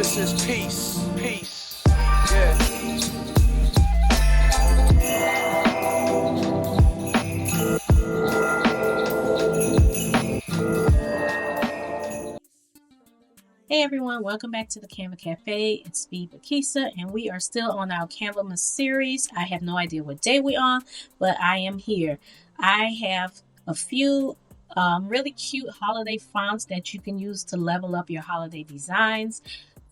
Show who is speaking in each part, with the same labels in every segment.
Speaker 1: Christmas is peace, peace, yeah.
Speaker 2: Hey everyone, welcome back to the Canva Cafe. It's me, Bakisa, and we are still on our Canva series. I have no idea what day we're on, but I am here. I have a few really cute holiday fonts that you can use to level up your holiday designs.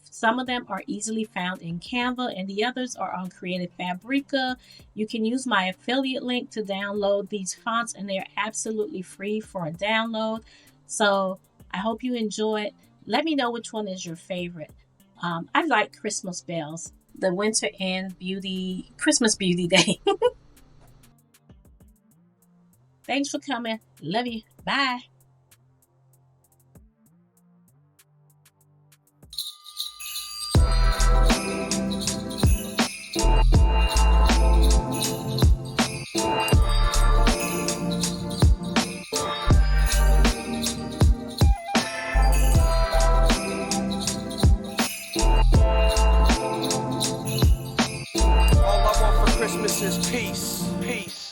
Speaker 2: Some of them are easily found in Canva and the others are on Creative Fabrica. You can use my affiliate link to download these fonts and they're absolutely free for a download. So I hope you enjoy it. Let me know which one is your favorite. I like Christmas Bells, the Winter and Beauty, Christmas Beauty Day. Thanks for coming. Love you. Bye.
Speaker 1: All I want for Christmas is peace, peace.